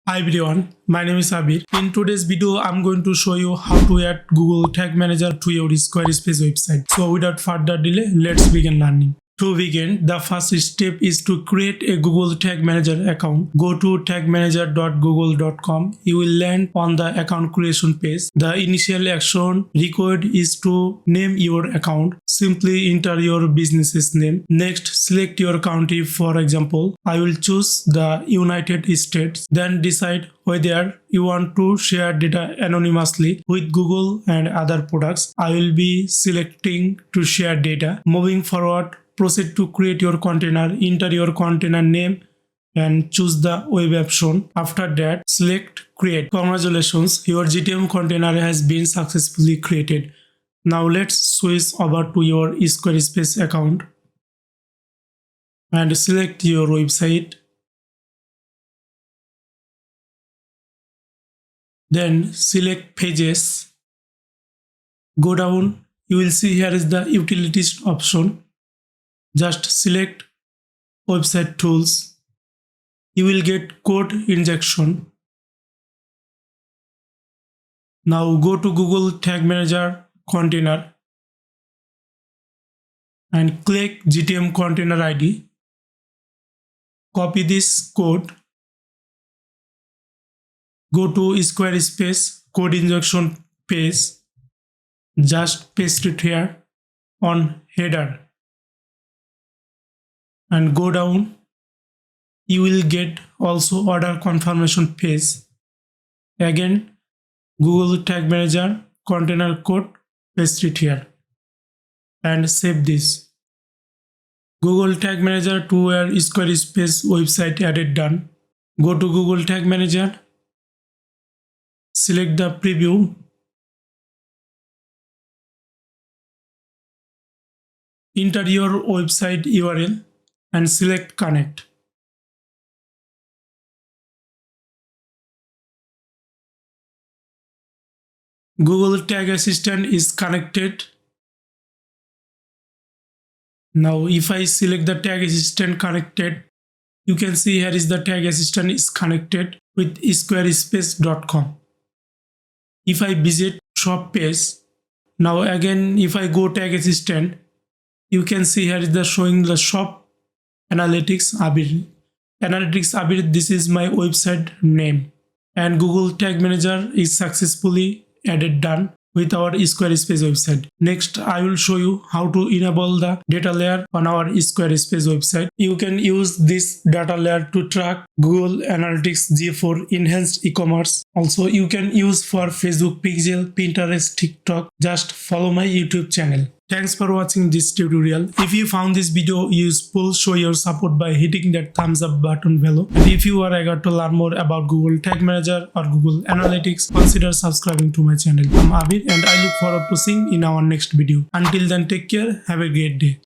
Hi everyone, my name is Abir. In today's video, I'm going to show you how to add Google Tag Manager to your Squarespace website. So without further delay, let's begin learning. To begin, the first step is to create a Google Tag Manager account. Go to tagmanager.google.com. You will land on the account creation page. The initial action required is to name your account. Simply enter your business's name. Next, select your country. For example, I will choose the United States. Then decide whether you want to share data anonymously with Google and other products. I will be selecting to share data. Moving forward, proceed to create your container, enter your container name and choose the web option. After that, select create. Congratulations, your GTM container has been successfully created. Now let's switch over to your Squarespace account and select your website. Then select pages. Go down, you will see here is the utilities option. Just select website tools. You will get code injection. Now go to Google Tag Manager container and click GTM container ID. Copy this code. Go to Squarespace code injection page. Just paste it here on header. And go down, you will get also order confirmation page. Again, Google Tag Manager container code, paste it here and save this. Google Tag Manager to your Squarespace website added done. Go to Google Tag Manager, select the preview. Enter your website URL and select connect. Google Tag Assistant is connected. Now if I select the Tag Assistant connected, you can see here is the Tag Assistant is connected with squarespace.com. If I visit shop page, now again if I go Tag Assistant, you can see here is the showing the shop Analytics Abir. Analytics Abir, this is my website name. And Google Tag Manager is successfully added done with our Squarespace website. Next, I will show you how to enable the data layer on our Squarespace website. You can use this data layer to track Google Analytics GA4 enhanced e-commerce. Also, you can use for Facebook Pixel, Pinterest, TikTok. Just follow my YouTube channel. Thanks for watching this tutorial. If you found this video useful, show your support by hitting that thumbs up button below. And if you are eager to learn more about Google Tag Manager or Google Analytics, consider subscribing to my channel. I'm Abir and I look forward to seeing in our next video. Until then, take care. Have a great day.